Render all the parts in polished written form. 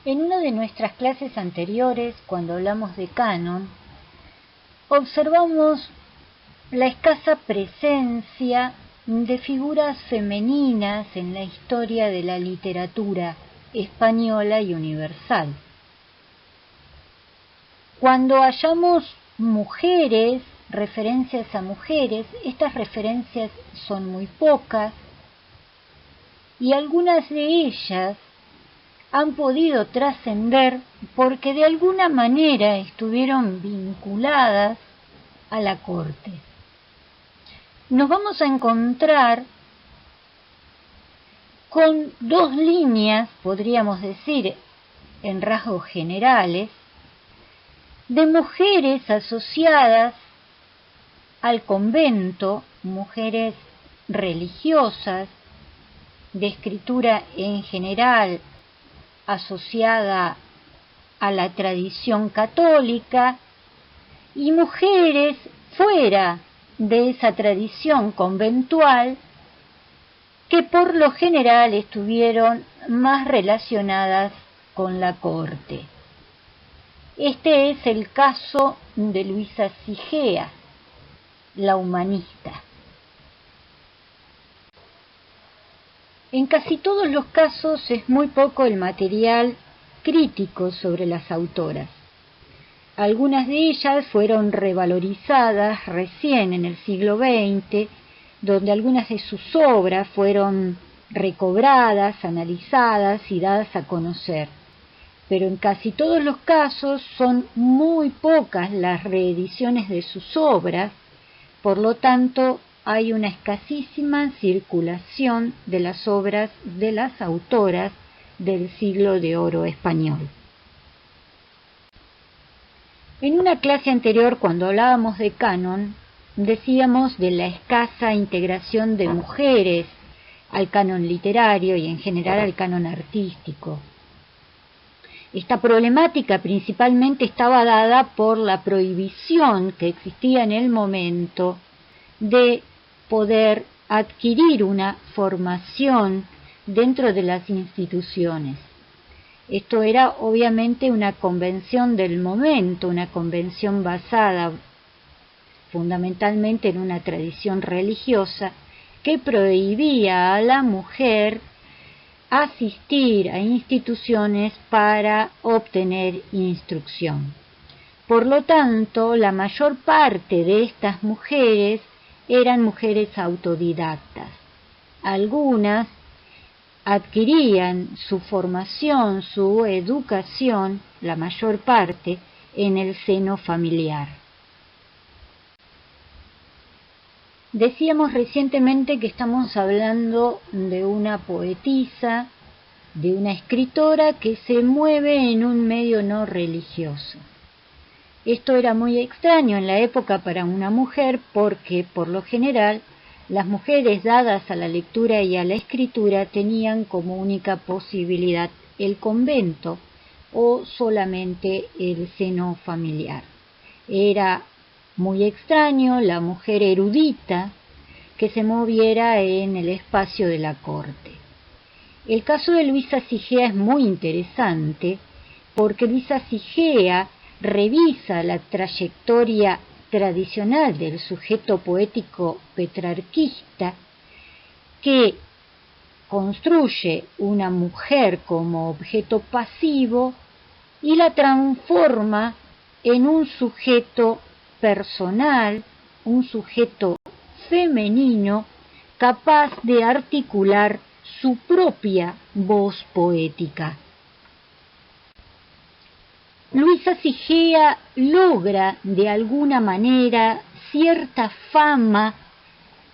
En una de nuestras clases anteriores, cuando hablamos de canon, observamos la escasa presencia de figuras femeninas en la historia de la literatura española y universal. Cuando hallamos mujeres, referencias a mujeres, estas referencias son muy pocas y algunas de ellas han podido trascender porque de alguna manera estuvieron vinculadas a la corte. Nos vamos a encontrar con dos líneas, podríamos decir, en rasgos generales, de mujeres asociadas al convento, mujeres religiosas, de escritura en general asociada a la tradición católica, y mujeres fuera de esa tradición conventual que por lo general estuvieron más relacionadas con la corte. Este es el caso de Luisa Sigea, la humanista. En casi todos los casos es muy poco el material crítico sobre las autoras. Algunas de ellas fueron revalorizadas recién en el siglo XX, donde algunas de sus obras fueron recobradas, analizadas y dadas a conocer. Pero en casi todos los casos son muy pocas las reediciones de sus obras, por lo tanto hay una escasísima circulación de las obras de las autoras del siglo de oro español. En una clase anterior, cuando hablábamos de canon, decíamos de la escasa integración de mujeres al canon literario y en general al canon artístico. Esta problemática principalmente estaba dada por la prohibición que existía en el momento de poder adquirir una formación dentro de las instituciones. Esto era obviamente una convención del momento, una convención basada fundamentalmente en una tradición religiosa que prohibía a la mujer asistir a instituciones para obtener instrucción. Por lo tanto, la mayor parte de estas mujeres eran mujeres autodidactas. Algunas adquirían su formación, su educación, la mayor parte, en el seno familiar. Decíamos recientemente que estamos hablando de una poetisa, de una escritora que se mueve en un medio no religioso. Esto era muy extraño en la época para una mujer porque, por lo general, las mujeres dadas a la lectura y a la escritura tenían como única posibilidad el convento o solamente el seno familiar. Era muy extraño la mujer erudita que se moviera en el espacio de la corte. El caso de Luisa Sigea es muy interesante porque Luisa Sigea revisa la trayectoria tradicional del sujeto poético petrarquista que construye una mujer como objeto pasivo y la transforma en un sujeto personal, un sujeto femenino capaz de articular su propia voz poética. Luisa Sigea logra de alguna manera cierta fama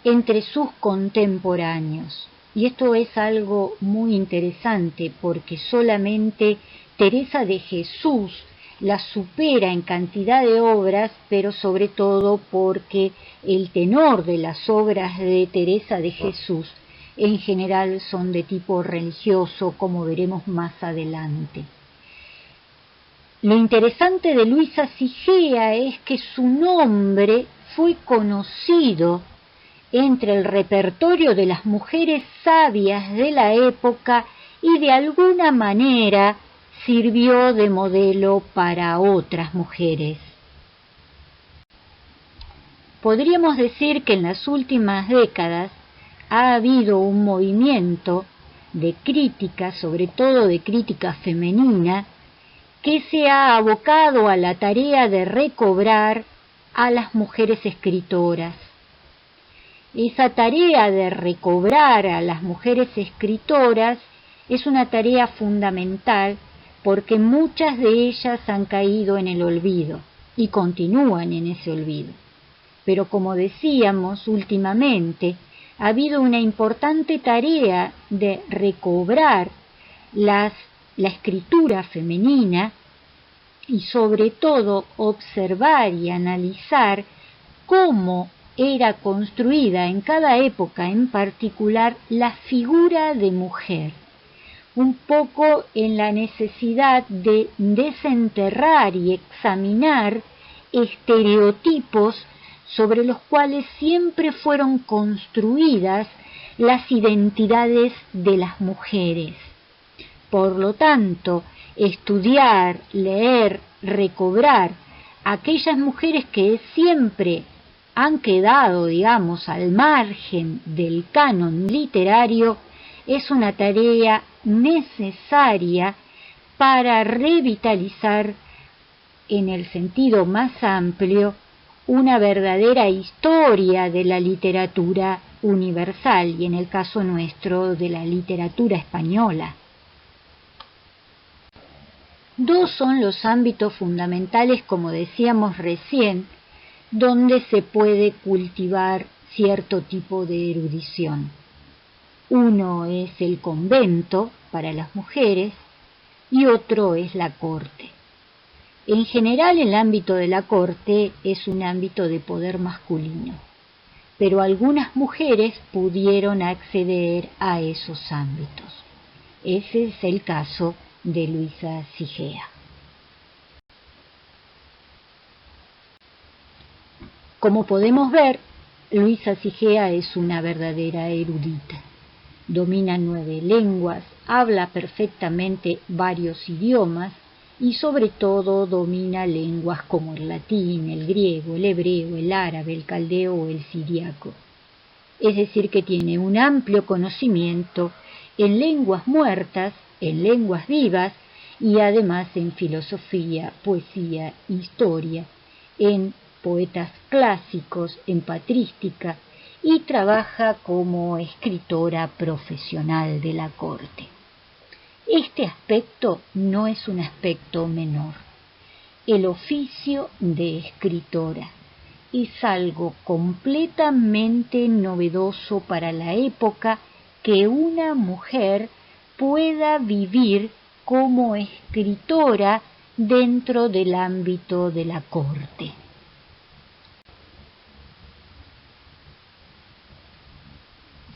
entre sus contemporáneos. Y esto es algo muy interesante porque solamente Teresa de Jesús la supera en cantidad de obras, pero sobre todo porque el tenor de las obras de Teresa de Jesús en general son de tipo religioso, como veremos más adelante. Lo interesante de Luisa Sigea es que su nombre fue conocido entre el repertorio de las mujeres sabias de la época y de alguna manera sirvió de modelo para otras mujeres. Podríamos decir que en las últimas décadas ha habido un movimiento de crítica, sobre todo de crítica femenina, que se ha abocado a la tarea de recobrar a las mujeres escritoras. Esa tarea de recobrar a las mujeres escritoras es una tarea fundamental porque muchas de ellas han caído en el olvido y continúan en ese olvido. Pero como decíamos últimamente, ha habido una importante tarea de recobrar la escritura femenina y sobre todo observar y analizar cómo era construida en cada época en particular la figura de mujer, un poco en la necesidad de desenterrar y examinar estereotipos sobre los cuales siempre fueron construidas las identidades de las mujeres. Por lo tanto, estudiar, leer, recobrar aquellas mujeres que siempre han quedado, digamos, al margen del canon literario, es una tarea necesaria para revitalizar, en el sentido más amplio, una verdadera historia de la literatura universal y en el caso nuestro de la literatura española. Dos son los ámbitos fundamentales, como decíamos recién, donde se puede cultivar cierto tipo de erudición. Uno es el convento para las mujeres y otro es la corte. En general, el ámbito de la corte es un ámbito de poder masculino, pero algunas mujeres pudieron acceder a esos ámbitos. Ese es el caso de Luisa Sigea. Como podemos ver, Luisa Sigea es una verdadera erudita. Domina 9 lenguas, habla perfectamente varios idiomas y sobre todo domina lenguas como el latín, el griego, el hebreo, el árabe, el caldeo o el siríaco. Es decir, que tiene un amplio conocimiento en lenguas muertas, en lenguas vivas y además en filosofía, poesía, historia, en poetas clásicos, en patrística y trabaja como escritora profesional de la corte. Este aspecto no es un aspecto menor. El oficio de escritora es algo completamente novedoso para la época que una mujer pueda vivir como escritora dentro del ámbito de la corte.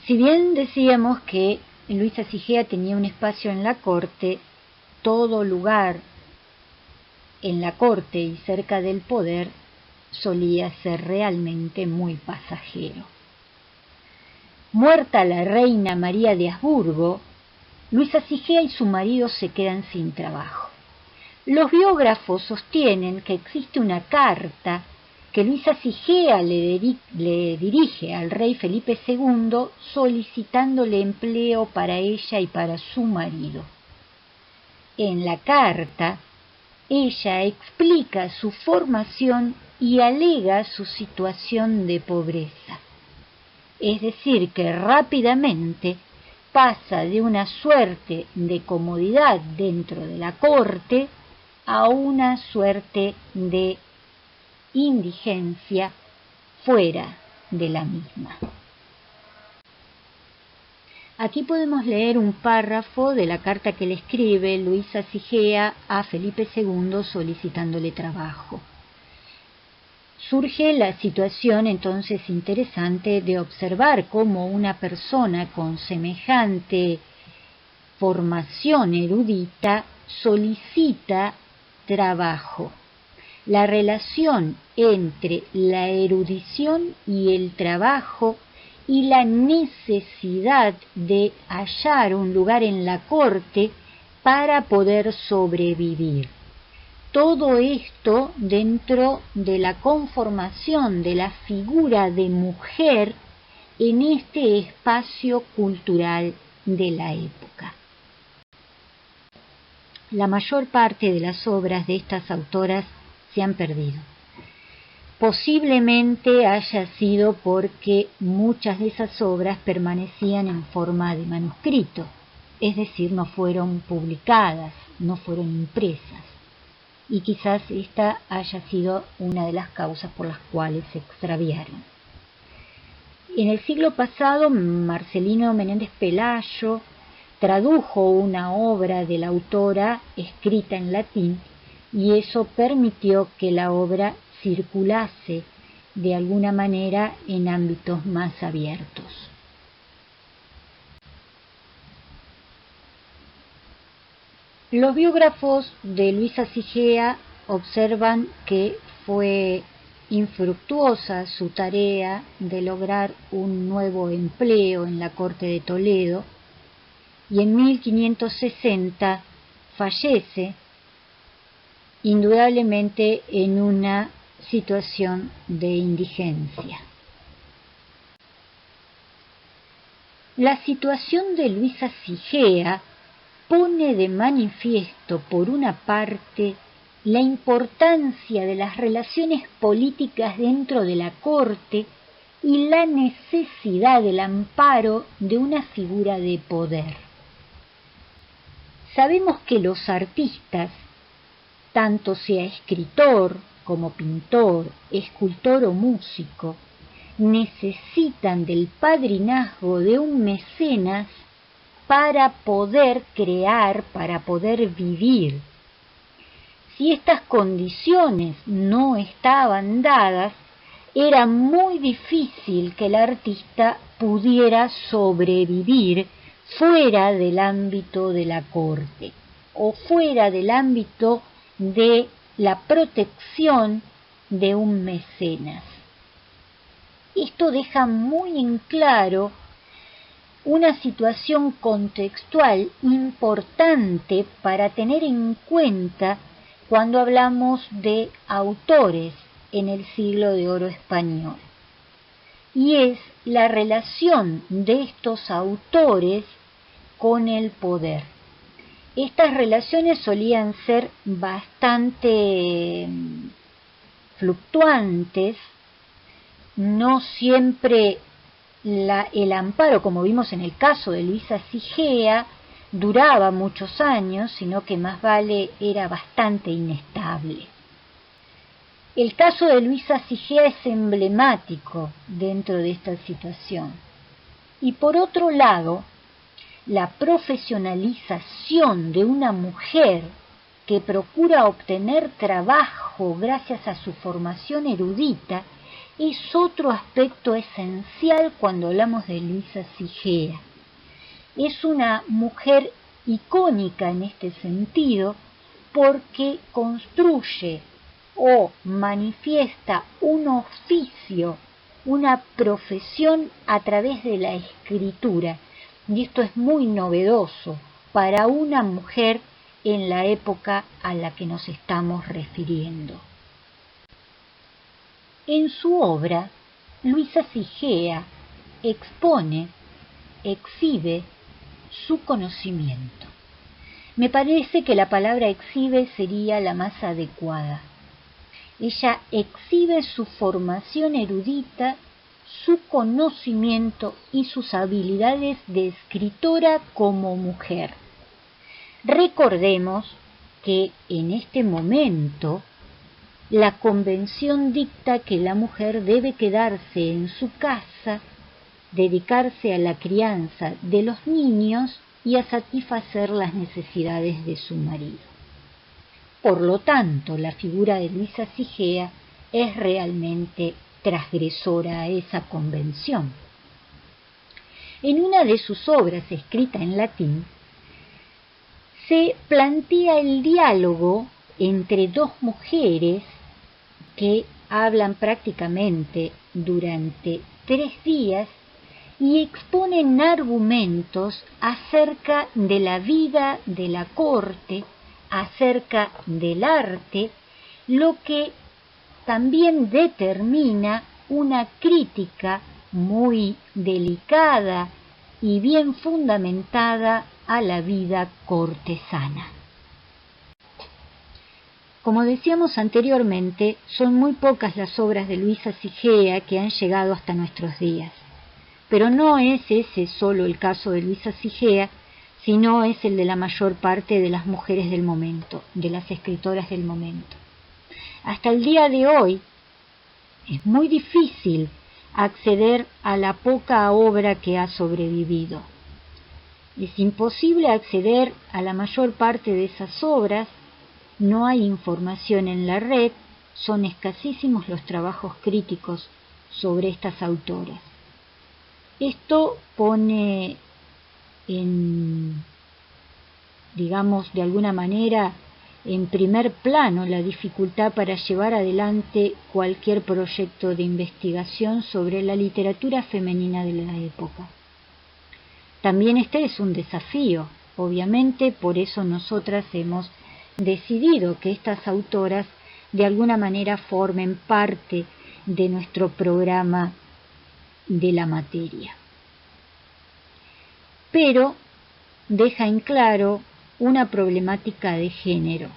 Si bien decíamos que Luisa Sigea tenía un espacio en la corte, todo lugar en la corte y cerca del poder solía ser realmente muy pasajero. Muerta la reina María de Habsburgo, Luisa Sigea y su marido se quedan sin trabajo. Los biógrafos sostienen que existe una carta que Luisa Sigea le dirige al rey Felipe II solicitándole empleo para ella y para su marido. En la carta, ella explica su formación y alega su situación de pobreza. Es decir, que rápidamente pasa de una suerte de comodidad dentro de la corte a una suerte de indigencia fuera de la misma. Aquí podemos leer un párrafo de la carta que le escribe Luisa Sigea a Felipe II solicitándole trabajo. Surge la situación entonces interesante de observar cómo una persona con semejante formación erudita solicita trabajo. La relación entre la erudición y el trabajo y la necesidad de hallar un lugar en la corte para poder sobrevivir. Todo esto dentro de la conformación de la figura de mujer en este espacio cultural de la época. La mayor parte de las obras de estas autoras se han perdido. Posiblemente haya sido porque muchas de esas obras permanecían en forma de manuscrito, es decir, no fueron publicadas, no fueron impresas. Y quizás esta haya sido una de las causas por las cuales se extraviaron. En el siglo pasado, Marcelino Menéndez Pelayo tradujo una obra de la autora escrita en latín y eso permitió que la obra circulase de alguna manera en ámbitos más abiertos. Los biógrafos de Luisa Sigea observan que fue infructuosa su tarea de lograr un nuevo empleo en la corte de Toledo y en 1560 fallece, indudablemente en una situación de indigencia. La situación de Luisa Sigea pone de manifiesto, por una parte, la importancia de las relaciones políticas dentro de la corte y la necesidad del amparo de una figura de poder. Sabemos que los artistas, tanto sea escritor como pintor, escultor o músico, necesitan del padrinazgo de un mecenas para poder crear, para poder vivir. Si estas condiciones no estaban dadas, era muy difícil que el artista pudiera sobrevivir fuera del ámbito de la corte o fuera del ámbito de la protección de un mecenas. Esto deja muy en claro una situación contextual importante para tener en cuenta cuando hablamos de autores en el siglo de oro español. Y es la relación de estos autores con el poder. Estas relaciones solían ser bastante fluctuantes, no siempre el amparo, como vimos en el caso de Luisa Sigea, duraba muchos años, sino que más vale era bastante inestable. El caso de Luisa Sigea es emblemático dentro de esta situación. Y por otro lado, la profesionalización de una mujer que procura obtener trabajo gracias a su formación erudita es otro aspecto esencial cuando hablamos de Luisa Sigea. Es una mujer icónica en este sentido porque construye o manifiesta un oficio, una profesión a través de la escritura. Y esto es muy novedoso para una mujer en la época a la que nos estamos refiriendo. En su obra, Luisa Sigea expone, exhibe su conocimiento. Me parece que la palabra exhibe sería la más adecuada. Ella exhibe su formación erudita, su conocimiento y sus habilidades de escritora como mujer. Recordemos que en este momento la convención dicta que la mujer debe quedarse en su casa, dedicarse a la crianza de los niños y a satisfacer las necesidades de su marido. Por lo tanto, la figura de Luisa Sigea es realmente transgresora a esa convención. En una de sus obras escrita en latín, se plantea el diálogo entre dos mujeres que hablan prácticamente durante 3 días y exponen argumentos acerca de la vida de la corte, acerca del arte, lo que también determina una crítica muy delicada y bien fundamentada a la vida cortesana. Como decíamos anteriormente, son muy pocas las obras de Luisa Sigea que han llegado hasta nuestros días. Pero no es ese solo el caso de Luisa Sigea, sino es el de la mayor parte de las mujeres del momento, de las escritoras del momento. Hasta el día de hoy es muy difícil acceder a la poca obra que ha sobrevivido. Es imposible acceder a la mayor parte de esas obras, no hay información en la red, son escasísimos los trabajos críticos sobre estas autoras. Esto pone digamos, de alguna manera, en primer plano la dificultad para llevar adelante cualquier proyecto de investigación sobre la literatura femenina de la época. También este es un desafío, obviamente, por eso nosotras hemos decidido que estas autoras de alguna manera formen parte de nuestro programa de la materia. Pero deja en claro una problemática de género.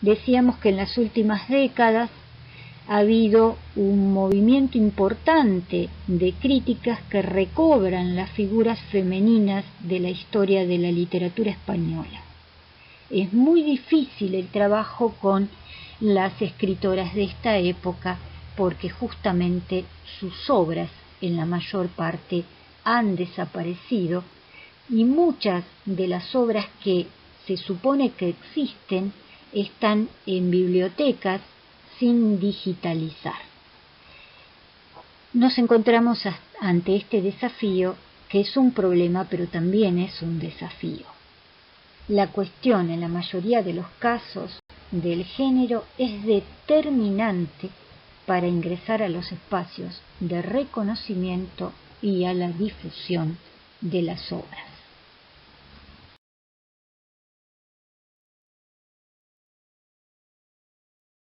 Decíamos que en las últimas décadas ha habido un movimiento importante de críticas que recobran las figuras femeninas de la historia de la literatura española. Es muy difícil el trabajo con las escritoras de esta época porque justamente sus obras en la mayor parte han desaparecido y muchas de las obras que se supone que existen están en bibliotecas sin digitalizar. Nos encontramos ante este desafío que es un problema pero también es un desafío. La cuestión en la mayoría de los casos del género es determinante para ingresar a los espacios de reconocimiento y a la difusión de las obras.